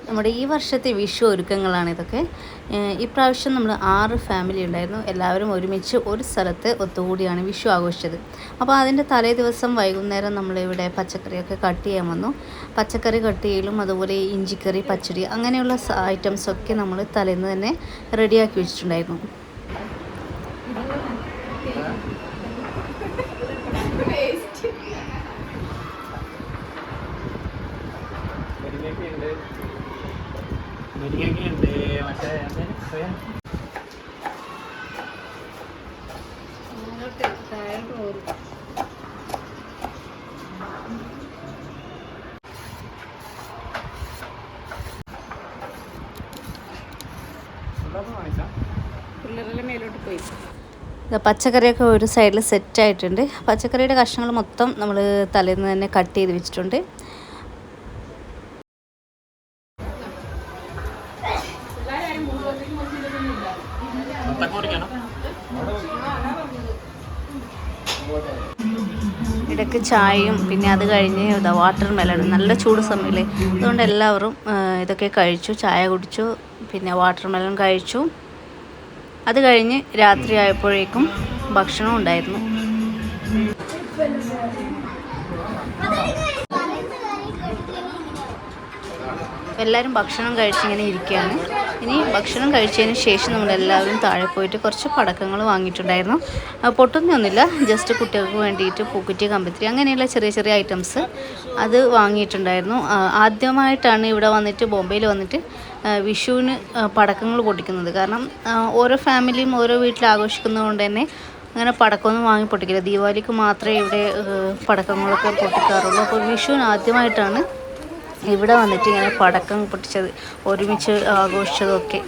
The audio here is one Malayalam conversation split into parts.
നമ്മുടെ ഈ വർഷത്തെ വിഷു ഒരുക്കങ്ങളാണ് ഇതൊക്കെ. ഇപ്രാവശ്യം നമ്മൾ 6 ഫാമിലി ഉണ്ടായിരുന്നു. എല്ലാവരും ഒരുമിച്ച് ഒരു സ്ഥലത്ത് ഒത്തുകൂടിയാണ് വിഷു ആഘോഷിച്ചത്. അപ്പോൾ അതിൻ്റെ തലേ ദിവസം വൈകുന്നേരം നമ്മളിവിടെ പച്ചക്കറിയൊക്കെ കട്ട് ചെയ്യാൻ വന്നു. പച്ചക്കറി കട്ട് ചെയ്യലും അതുപോലെ ഇഞ്ചിക്കറി, പച്ചടി അങ്ങനെയുള്ള ഐറ്റംസൊക്കെ നമ്മൾ തലേന്ന് തന്നെ റെഡിയാക്കി വെച്ചിട്ടുണ്ടായിരുന്നു. പച്ചക്കറിയൊക്കെ ഒരു സൈഡിൽ സെറ്റായിട്ടുണ്ട്. പച്ചക്കറിയുടെ കഷ്ണങ്ങൾ മൊത്തം നമ്മൾ തലേന്ന് തന്നെ കട്ട് ചെയ്ത് വെച്ചിട്ടുണ്ട്. ഇടയ്ക്ക് ചായയും പിന്നെ അത് കഴിഞ്ഞ് വാട്ടർ മെലൺ, നല്ല ചൂട് സമയമില്ലേ, അതുകൊണ്ട് എല്ലാവരും ഇതൊക്കെ കഴിച്ചു. ചായ കുടിച്ചു, പിന്നെ വാട്ടർ മെലൺ കഴിച്ചു. അത് കഴിഞ്ഞ് രാത്രി ആയപ്പോഴേക്കും ഭക്ഷണം ഉണ്ടായിരുന്നു. എല്ലാവരും ഭക്ഷണം കഴിച്ചിങ്ങനെ ഇരിക്കുകയാണ്. ഇനി ഭക്ഷണം കഴിച്ചതിന് ശേഷം നമ്മളെല്ലാവരും താഴെ പോയിട്ട് കുറച്ച് പടക്കങ്ങൾ വാങ്ങിയിട്ടുണ്ടായിരുന്നു. പൊട്ടുന്നൊന്നുമില്ല, ജസ്റ്റ് കുട്ടികൾക്ക് വേണ്ടിയിട്ട് പൂക്കുറ്റി, കമ്പത്തിരി അങ്ങനെയുള്ള ചെറിയ ചെറിയ ഐറ്റംസ് അത് വാങ്ങിയിട്ടുണ്ടായിരുന്നു. ആദ്യമായിട്ടാണ് ഇവിടെ വന്നിട്ട്, ബോംബെയിൽ വന്നിട്ട് വിഷുവിന് പടക്കങ്ങൾ പൊട്ടിക്കുന്നത്. കാരണം ഓരോ ഫാമിലിയും ഓരോ വീട്ടിൽ ആഘോഷിക്കുന്നത് കൊണ്ട് തന്നെ അങ്ങനെ പടക്കമൊന്നും വാങ്ങി പൊട്ടിക്കില്ല. ദീപാവലിക്ക് മാത്രമേ ഇവിടെ പടക്കങ്ങളൊക്കെ പൊട്ടിക്കാറുള്ളൂ. അപ്പോൾ വിഷുവിന് ആദ്യമായിട്ടാണ് ഇവിടെ വന്നിട്ട് ഇങ്ങനെ പടക്കം പൊട്ടിച്ചത്, ഒരുമിച്ച് ആഘോഷിച്ചതൊക്കെ.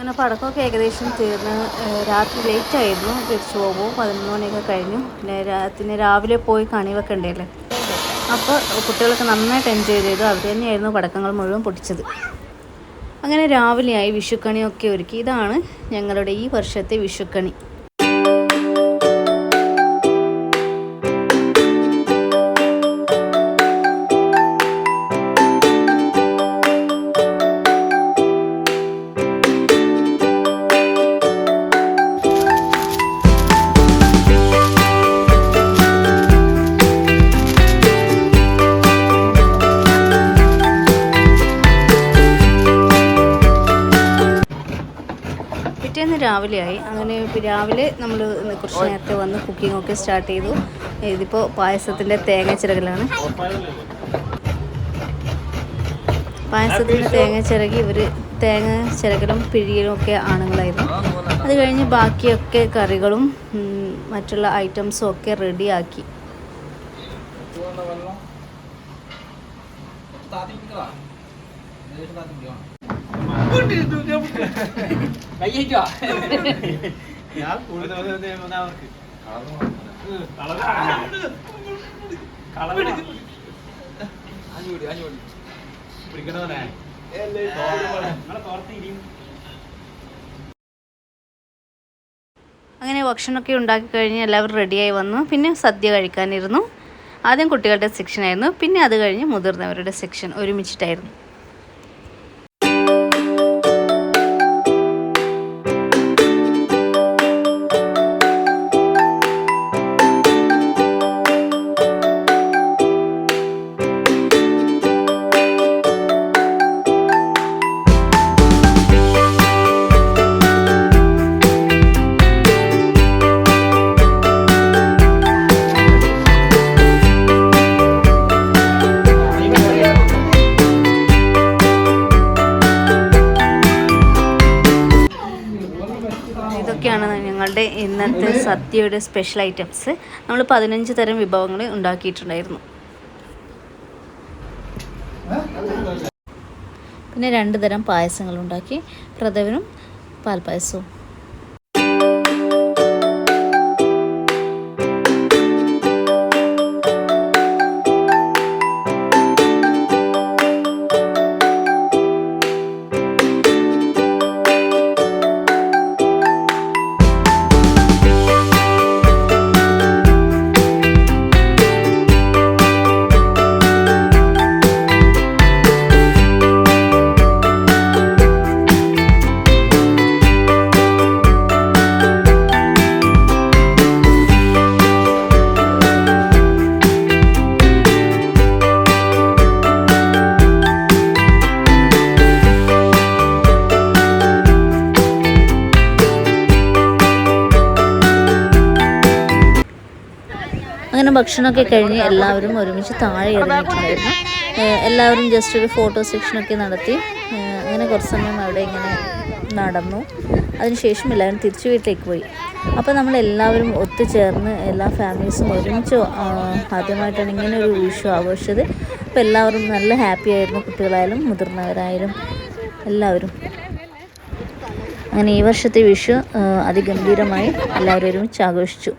അങ്ങനെ പടക്കമൊക്കെ ഏകദേശം തീർന്ന് രാത്രി ലേറ്റ് ആയിരുന്നു. തിരിച്ചു പോകുമ്പോൾ 11 മണിയൊക്കെ കഴിഞ്ഞു. പിന്നെ രാവിലെ പോയി കണി വെക്കണ്ടല്ലേ. അപ്പോൾ കുട്ടികളൊക്കെ നന്നായിട്ട് എൻജോയ് ചെയ്തു. അവർ തന്നെയായിരുന്നു പടക്കങ്ങൾ മുഴുവൻ പൊട്ടിച്ചത്. അങ്ങനെ രാവിലെയായി വിഷുക്കണിയൊക്കെ ഒരുക്കി. ഇതാണ് ഞങ്ങളുടെ ഈ വർഷത്തെ വിഷുക്കണി. പിറ്റേന്ന് രാവിലെയായി. അങ്ങനെ രാവിലെ നമ്മൾ കുറച്ച് നേരത്തെ വന്ന് കുക്കിങ്ങൊക്കെ സ്റ്റാർട്ട് ചെയ്തു. ഇതിപ്പോൾ പായസത്തിൻ്റെ തേങ്ങ ചിരകലാണ്. പായസത്തിൻ്റെ തേങ്ങ ചിരകി ഇവർ തേങ്ങ ചിരകലും പിഴിയലും ഒക്കെ ആണുങ്ങളായിരുന്നു. അത് കഴിഞ്ഞ് ബാക്കിയൊക്കെ കറികളും മറ്റുള്ള ഐറ്റംസും ഒക്കെ റെഡിയാക്കി. അങ്ങനെ ഭക്ഷണമൊക്കെ ഉണ്ടാക്കി കഴിഞ്ഞ് എല്ലാവരും റെഡിയായി വന്നു. പിന്നെ സദ്യ കഴിക്കാനിരുന്നു. ആദ്യം കുട്ടികളുടെ സെക്ഷനായിരുന്നു, പിന്നെ അത് കഴിഞ്ഞ് മുതിർന്നവരുടെ സെക്ഷൻ ഒരുമിച്ചിട്ടായിരുന്നു. ഇതൊക്കെയാണ് ഞങ്ങളുടെ ഇന്നത്തെ സദ്യയുടെ സ്പെഷ്യൽ ഐറ്റംസ്. നമ്മൾ 15 തരം വിഭവങ്ങൾ ഉണ്ടാക്കിയിട്ടുണ്ടായിരുന്നു. പിന്നെ 2 തരം പായസങ്ങൾ ഉണ്ടാക്കി, പ്രഥമനും പാൽപ്പായസവും. അങ്ങനെ ഭക്ഷണമൊക്കെ കഴിഞ്ഞ് എല്ലാവരും ഒരുമിച്ച് താഴെ ഇറങ്ങിയിട്ടുണ്ടായിരുന്നു. എല്ലാവരും ജസ്റ്റ് ഒരു ഫോട്ടോ സെക്ഷനൊക്കെ നടത്തി അങ്ങനെ കുറച്ച് സമയം അവിടെ ഇങ്ങനെ നടന്നു. അതിനുശേഷം എല്ലാവരും തിരിച്ചു വീട്ടിലേക്ക് പോയി. അപ്പോൾ നമ്മളെല്ലാവരും ഒത്തുചേർന്ന് എല്ലാ ഫാമിലീസും ഒരുമിച്ച് ആദ്യമായിട്ടാണ് ഇങ്ങനെ ഒരു വിഷു ആഘോഷിച്ചത്. അപ്പോൾ എല്ലാവരും നല്ല ഹാപ്പി ആയിരുന്നു, കുട്ടികളായാലും മുതിർന്നവരായാലും എല്ലാവരും. അങ്ങനെ ഈ വർഷത്തെ വിഷു അതിഗംഭീരമായി എല്ലാവരും ഒരുമിച്ച് ആഘോഷിച്ചു.